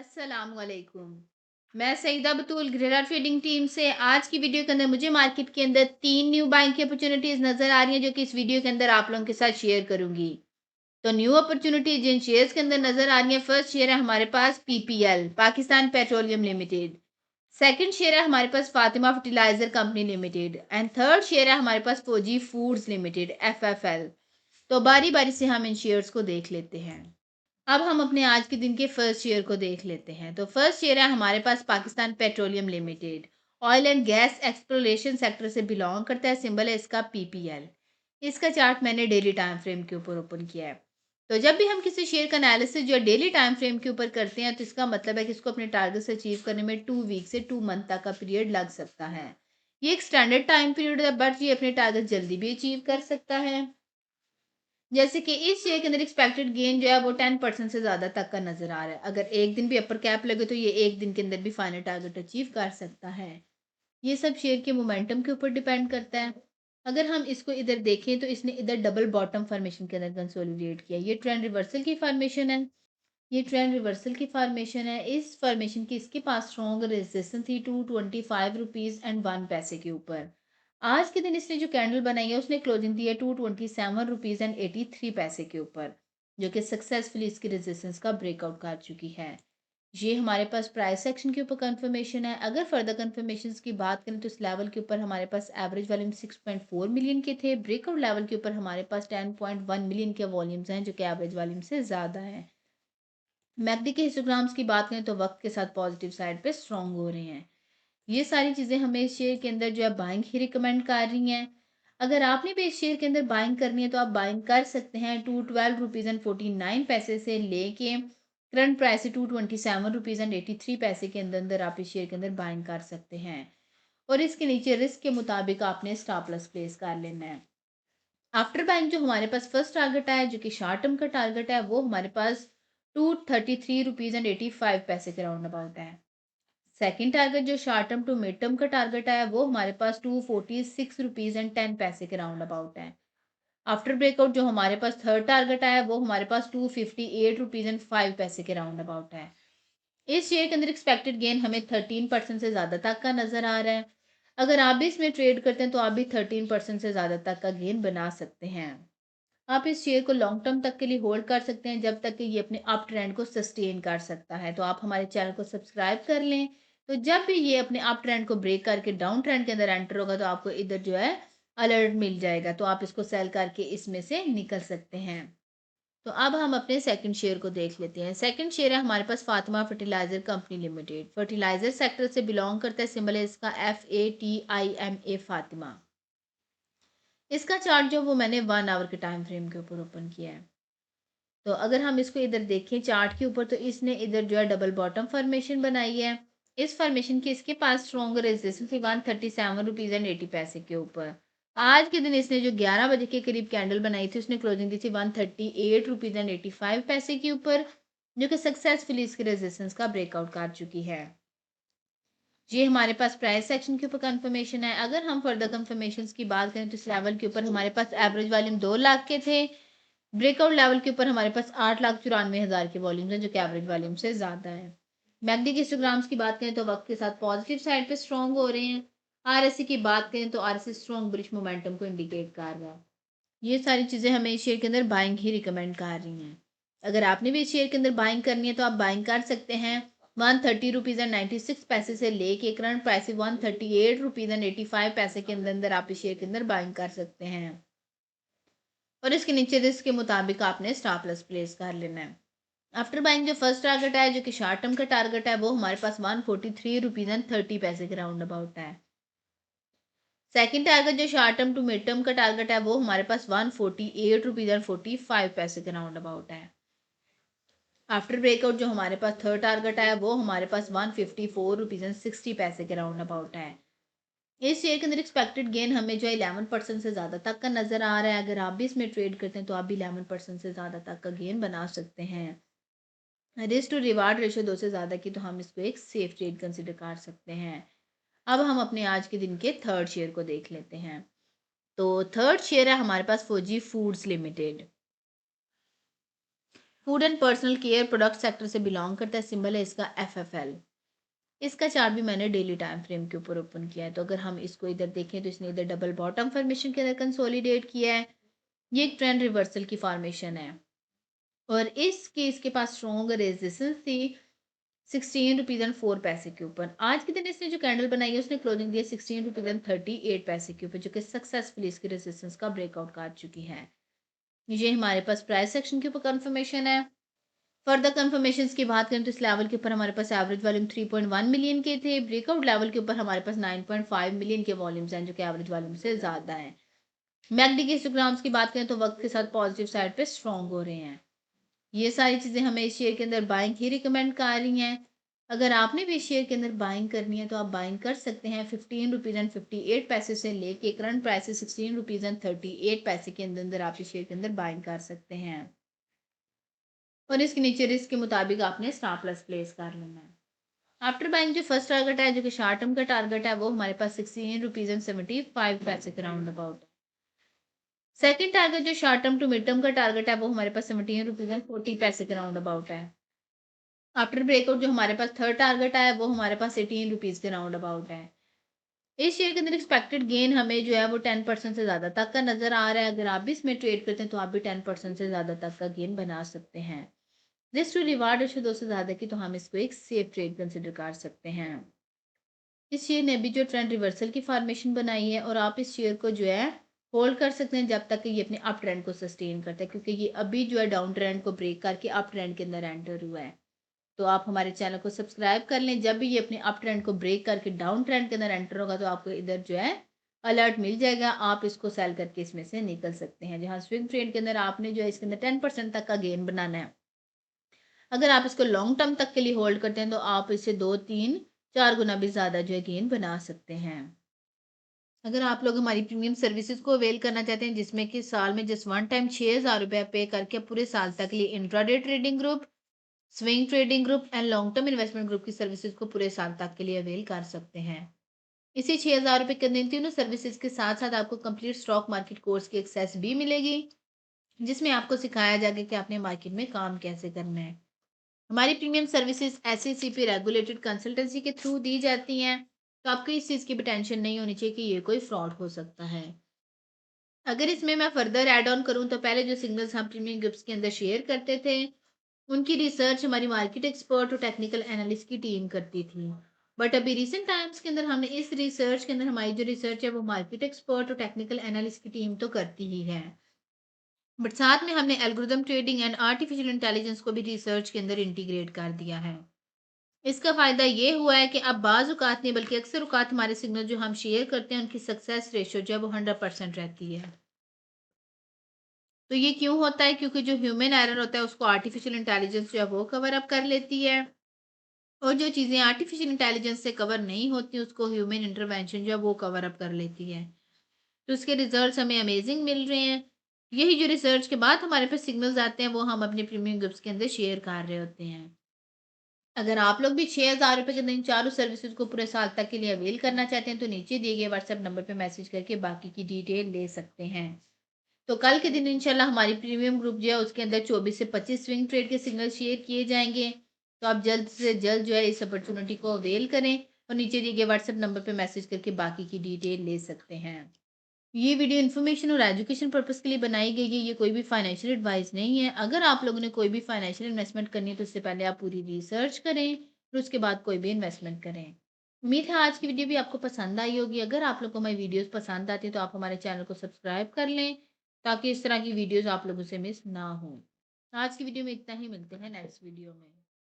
अस्सलामुअलैकुम। मैं सईदा बतूल गृहरा trading team से आज की वीडियो के अंदर मुझे मार्केट के अंदर 3 न्यू बाइंग की अपॉर्चुनिटीज़ नज़र आ रही हैं जो कि इस वीडियो के अंदर आप लोगों के साथ शेयर करूँगी। तो न्यू अपॉर्चुनिटी जिन शेयर्स के अंदर नज़र आ रही है, फर्स्ट शेयर है हमारे पास PPL Pakistan petroleum limited. Second share है हमारे पास Fatima fertiliser company limited and third share है हमारे पास फौजी फूड्स लिमिटेड एफएफएल। तो बारी-बारी से हम इन शेयर्स को देख लेते हैं। अब हम अपने आज के दिन के फर्स्ट शेयर को देख लेते हैं। तो फर्स्ट शेयर है हमारे पास Pakistan petroleum limited. Oil and gas exploration sector से बिलोंग करता है। सिंबल है इसका पीपीएल। इसका चार्ट मैंने डेली टाइम फ्रेम के ऊपर ओपन किया है। तो जब भी हम किसी शेयर का एनालिसिस जो डेली टाइम फ्रेम के ऊपर करते हैं तो इसका मतलब है कि इसको अपने टारगेट से अचीव करने में 2 वीक से 2 मंथ तक का पीरियड लग सकता है। ये एक स्टैंडर्ड टाइम पीरियड है, बट ये अपने टारगेट जल्दी भी अचीव कर सकता है। जैसे कि इस शेयर के अंदर एक्सपेक्टेड गेन जो है वो 10% से ज़्यादा तक का नज़र आ रहा है। अगर एक दिन भी अपर कैप लगे तो ये एक दिन के अंदर भी फाइनल टारगेट अचीव कर सकता है। ये सब शेयर के मोमेंटम के ऊपर डिपेंड करता है। अगर हम इसको इधर देखें तो इसने इधर डबल बॉटम फॉर्मेशन के अंदर कंसोलिडेट किया। ये ट्रेंड रिवर्सल की फॉर्मेशन है। ये ट्रेंड रिवर्सल की फॉर्मेशन है। इस फॉर्मेशन की इसके पास स्ट्रॉन्ग रेजिस्टेंस थी 225 रुपीज़ एंड 1 पैसे के ऊपर। आज के दिन इसने जो कैंडल बनाई है उसने क्लोजिंग दी है 227 रुपीज़ एंड 83 पैसे के ऊपर, जो कि सक्सेसफुली इसकी रेजिस्टेंस का ब्रेकआउट कर चुकी है। ये हमारे पास प्राइस सेक्शन के ऊपर कंफर्मेशन है। अगर फर्दर कंफर्मेशन की बात करें तो इस लेवल के ऊपर हमारे पास एवरेज वॉल्यूम 6.4 मिलियन के थे। ब्रेकआउट लेवल के ऊपर हमारे पास 10.1 मिलियन के वॉल्यूम्स हैं, जो कि एवरेज वॉल्यूम से ज़्यादा है। मैकडी के हिस्टोग्राम्स की बात करें तो वक्त के साथ पॉजिटिव साइड पे स्ट्रॉन्ग हो रहे हैं। ये सारी चीज़ें हमें इस शेयर के अंदर जो है बाइंग ही रिकमेंड कर रही हैं। अगर आपने भी इस शेयर के अंदर बाइंग करनी है तो आप बाइंग कर सकते हैं 212 रुपीज़ एंड 49 पैसे से लेके करंट प्राइस है 227 रुपीज़ एंड 83 पैसे के अंदर अंदर आप इस शेयर के अंदर बाइंग कर सकते हैं। और इसके नीचे रिस्क के मुताबिक आपने स्टॉप लॉस प्लेस कर लेना है। आफ्टर बाइंग जो हमारे पास फर्स्ट टारगेट है, जो कि शॉर्ट टर्म का टारगेट है, वो हमारे पास 233 रुपीज़ एंड 85 पैसे के राउंड अबाउट है। सेकंड टारगेट जो short term to mid term का टारगेट है वो हमारे पास 246 रुपीज़ एंड 10 पैसे के राउंड अबाउट है। आफ्टर ब्रेकआउट जो हमारे पास थर्ड टारगेट है वो हमारे पास 258 रुपीज़ एंड 5 पैसे के राउंड अबाउट है। इस शेयर के अंदर एक्सपेक्टेड गेन हमें 13% से ज़्यादा तक का नज़र आ रहा है। अगर आप भी इसमें ट्रेड करते हैं तो आप भी 13% से ज़्यादा तक का गेन बना सकते हैं। आप इस शेयर को लॉन्ग टर्म तक के लिए होल्ड कर सकते हैं जब तक कि ये अपने अप ट्रेंड को सस्टेन कर सकता है। तो आप हमारे चैनल को सब्सक्राइब कर लें। तो जब भी ये अपने अप ट्रेंड को ब्रेक करके डाउन ट्रेंड के अंदर एंटर होगा तो आपको इधर जो है अलर्ट मिल जाएगा, तो आप इसको सेल करके इसमें से निकल सकते हैं। तो अब हम अपने सेकंड शेयर को देख लेते हैं। सेकंड शेयर है हमारे पास Fatima fertiliser company limited. Fertiliser sector से बिलोंग करता है। सिंबल है इसका FATIMA फातिमा। इसका चार्ट जो वो मैंने 1 आवर के टाइम फ्रेम के ऊपर ओपन किया है। तो अगर हम इसको इधर देखें चार्ट के ऊपर तो इसने इधर जो है डबल बॉटम फॉर्मेशन बनाई है। इस फॉर्मेशन की इसके पास स्ट्रॉन्ग रेजिस्टेंस थी 137 रुपीज़ एंड 80 पैसे के ऊपर। आज के दिन इसने जो 11 बजे के करीब कैंडल बनाई थी उसने क्लोजिंग दी थी 138 रुपीज़ एंड 85 पैसे के ऊपर, जो कि सक्सेसफुली इसके रेजिस्टेंस का ब्रेकआउट कर चुकी है। ये हमारे पास प्राइस सेक्शन के ऊपर कंफर्मेशन है। अगर हम फर्दर कंफर्मेशन की बात करें तो इस लेवल के ऊपर हमारे पास एवरेज वॉल्यूम 2 लाख के थे। ब्रेकआउट लेवल के ऊपर हमारे पास 8,94,000 के वॉल्यूम्स हैं, जो कि एवरेज वॉल्यूम से ज़्यादा है। मैकडी के हिस्टोग्राम्स की बात करें तो वक्त के साथ पॉजिटिव साइड पे स्ट्रॉन्ग हो रहे हैं। आरएससी की बात करें तो आरएससी स्ट्रॉन्ग बुलिश मोमेंटम को इंडिकेट कर रहा है। ये सारी चीज़ें हमें इस शेयर के अंदर बाइंग ही रिकमेंड कर रही हैं। अगर आपने भी इस शेयर के अंदर बाइंग करनी है तो आप बाइंग कर सकते हैं 130 रुपीज़ एंड 96 पैसे से लेके करंट प्राइस 138 रुपीज़ एंड 85 पैसे के अंदर अंदर आप इस शेयर के अंदर बाइंग कर सकते हैं। और इसके नीचे रिस्क के मुताबिक आपने स्टॉप लॉस प्लेस कर लेना है। आफ्टर बाइंग जो फर्स्ट टारगेट है, जो कि शॉर्ट टर्म का टारगेट है, वो हमारे पास 143 रुपीज़ एंड 30 पैसे के राउंड अबाउट है। सेकंड टारगेट जो short term to mid term का टारगेट है वो हमारे पास 148 रुपीज़ एंड 45 पैसे के राउंड अबाउट है। आफ्टर ब्रेकआउट जो हमारे पास थर्ड टारगेट है वो हमारे पास 154 रुपीज़ एंड 60 पैसे के राउंड अबाउट है। इस शेयर के अंदर एक्सपेक्टेड गेन हमें जो है 11% से ज़्यादा तक का नज़र आ रहा है। अगर आप भी इसमें ट्रेड करते हैं तो आप भी 11% से ज़्यादा तक का गेन बना सकते हैं। रिस्क टू रिवार्ड रेशो 2 से ज़्यादा की तो हम इसको एक सेफ ट्रेड कंसिडर कर सकते हैं। अब हम अपने आज के दिन के थर्ड शेयर को देख लेते हैं। तो थर्ड शेयर है हमारे पास फौजी foods limited. Food and personal care product sector से बिलोंग करता है, सिंबल है इसका FFL। इसका चार्ट भी मैंने डेली टाइम फ्रेम के ऊपर ओपन किया है, तो अगर हम इसको इधर देखें तो इसने इधर डबल बॉटम फॉर्मेशन के अंदर कंसोलिडेट किया है। ये एक ट्रेंड रिवर्सल की फॉर्मेशन है और इसके पास स्ट्रॉन्ग रेजिस्टेंस थी 16 रुपीज़ एंड 4 पैसे के ऊपर। आज के दिन इसने जो कैंडल बनाई है उसने क्लोजिंग दी है 16 रुपीज़ एंड 38 पैसे के ऊपर, जो कि सक्सेसफुली इसकी रेजिस्टेंस का ब्रेकआउट काट चुकी है। ये हमारे पास प्राइस सेक्शन के ऊपर कंफर्मेशन है। फर्दर कंफर्मेशन की बात करें तो इस लेवल के ऊपर हमारे पास एवरेज वॉल्यूम 3.1 मिलियन के थे। ब्रेकआउट लेवल के ऊपर हमारे पास 9.5 मिलियन के वॉल्यूम्स हैं, जो कि एवरेज वॉल्यूम से ज़्यादा है। मैकडी के हिस्टोग्राम्स की बात करें तो वक्त के साथ पॉजिटिव साइड पे स्ट्रॉन्ग हो रहे हैं। ये सारी चीज़ें हमें इस शेयर के अंदर बाइंग ही रिकमेंड कर रही हैं। अगर आपने भी इस शेयर के अंदर बाइंग करनी है तो आप बाइंग कर सकते हैं 15 रुपीज़ एंड 58 पैसे से लेके करंट प्राइस है 16 रुपीज़ एंड 38 पैसे के अंदर अंदर आप इस शेयर के अंदर बाइंग कर सकते हैं और इसके नीचे रिस्क के मुताबिक आपने स्टॉप लॉस प्लेस कर लेना है। आफ्टर बाइंग जो फर्स्ट टारगेट है, जो कि शॉर्ट टर्म का टारगेट है, वो हमारे पास 16 रुपीज़ एंड 75 पैसे के राउंड अबाउट है। सेकंड टारगेट जो short term to mid term का टारगेट है, वो हमारे पास 17 रुपीज़ एंड 40 पैसे के राउंड अबाउट है। आफ्टर ब्रेकआउट जो हमारे पास थर्ड टारगेट आया, वो हमारे पास 18 रुपीज़ के राउंड अबाउट है। इस शेयर के अंदर एक्सपेक्टेड गेन हमें जो है वो 10% से ज़्यादा तक का नज़र आ रहा है। अगर आप भी इसमें ट्रेड करते हैं तो आप भी 10% से ज़्यादा तक का गेन बना सकते हैं। रिस्क टू रिवार्ड रेशियो 2 से ज़्यादा की, तो हम इसको एक सेफ ट्रेड कंसिडर कर सकते हैं। इस शेयर ने अभी जो ट्रेंड रिवर्सल की फॉर्मेशन बनाई है और आप इस शेयर को जो है होल्ड कर सकते हैं जब तक कि ये अपने अप ट्रेंड को सस्टेन करता है, क्योंकि ये अभी जो है डाउन ट्रेंड को ब्रेक करके अप ट्रेंड के अंदर एंटर हुआ है। तो आप हमारे चैनल को सब्सक्राइब कर लें। जब भी ये अपने अप ट्रेंड को ब्रेक करके डाउन ट्रेंड के अंदर एंटर होगा तो आपको इधर जो है अलर्ट मिल जाएगा, आप इसको सेल करके इसमें से निकल सकते हैं। जहाँ स्विंग ट्रेड के अंदर आपने जो है इसके अंदर 10% तक का गेन बनाना है। अगर आप इसको लॉन्ग टर्म तक के लिए होल्ड करते हैं तो आप इससे 2, 3, 4 गुना भी ज़्यादा जो है गेन बना सकते हैं। अगर आप लोग हमारी प्रीमियम सर्विसेज को अवेल करना चाहते हैं, जिसमें कि साल में जस्ट वन टाइम 6,000 रुपया पे करके पूरे साल तक के लिए intraday trading group, swing trading group and long term investment group की सर्विसेज को पूरे साल तक के लिए अवेल कर सकते हैं। इसी 6,000 रुपये के दिन तीनों सर्विसेज के साथ साथ आपको कंप्लीट स्टॉक मार्केट कोर्स की एक्सेस भी मिलेगी, जिसमें आपको सिखाया जाएगा कि आपने मार्केट में काम कैसे करना है। हमारी premium services SECP regulated consultancy के थ्रू दी जाती हैं, तो आपको इस चीज़ की भी टेंशन नहीं होनी चाहिए कि ये कोई फ्रॉड हो सकता है। अगर इसमें मैं फर्दर ऐड ऑन करूँ तो पहले जो सिग्नल्स हम प्रीमियम ग्रुप्स के अंदर शेयर करते थे, उनकी रिसर्च हमारी मार्केट एक्सपर्ट और टेक्निकल एनालिस्ट की टीम करती थी। बट अभी रिसेंट टाइम्स के अंदर हमने इस रिसर्च के अंदर हमारी जो रिसर्च है वो मार्केट एक्सपर्ट और टेक्निकल एनालिस्ट की टीम तो करती ही है, बट साथ में हमने algorithm trading and artificial intelligence को भी रिसर्च के अंदर इंटीग्रेट कर दिया है। इसका फ़ायदा ये हुआ है कि अब बाज़ औक़ात नहीं बल्कि अक्सर औक़ात हमारे सिग्नल जो हम शेयर करते हैं उनकी सक्सेस रेशियो जो है वो 100% रहती है। तो ये क्यों होता है? क्योंकि जो ह्यूमन एरर होता है उसको आर्टिफिशियल इंटेलिजेंस जो है वो कवर अप कर लेती है और जो चीज़ें आर्टिफिशियल इंटेलिजेंस से कवर नहीं होती उसको ह्यूमन इंटरवेंशन जो है वो कवर अप कर लेती है। तो उसके रिजल्ट्स हमें अमेजिंग मिल रहे हैं। यही जो रिसर्च के बाद हमारे पास सिग्नल्स आते हैं वो हम अपने प्रीमियम ग्रुप्स के अंदर शेयर कर रहे होते हैं। अगर आप लोग भी 6,000 रुपये के दिन चारों सर्विसेज को पूरे साल तक के लिए अवेल करना चाहते हैं तो नीचे दिए गए व्हाट्सएप नंबर पे मैसेज करके बाकी की डिटेल ले सकते हैं। तो कल के दिन इंशाल्लाह हमारी प्रीमियम ग्रुप जो है उसके अंदर 24 से 25 स्विंग ट्रेड के सिग्नल शेयर किए जाएंगे। तो आप जल्द से जल्द जो है इस अपॉर्चुनिटी को अवेल करें और नीचे दिए गए व्हाट्सएप नंबर पे मैसेज करके बाकी की डिटेल ले सकते हैं। ये वीडियो इन्फॉर्मेशन और एजुकेशन पर्पस के लिए बनाई गई है, ये कोई भी फाइनेंशियल एडवाइस नहीं है। अगर आप लोगों ने कोई भी फाइनेंशियल इन्वेस्टमेंट करनी है तो उससे पहले आप पूरी रिसर्च करें और उसके बाद कोई भी इन्वेस्टमेंट करें। उम्मीद है आज की वीडियो भी आपको पसंद आई होगी। अगर आप लोगों को हमारी वीडियोस पसंद आती है तो आप हमारे चैनल को सब्सक्राइब कर लें, ताकि इस तरह की वीडियोस आप लोगों से मिस ना हो। आज की वीडियो में इतना ही, मिलते हैं नेक्स्ट वीडियो में।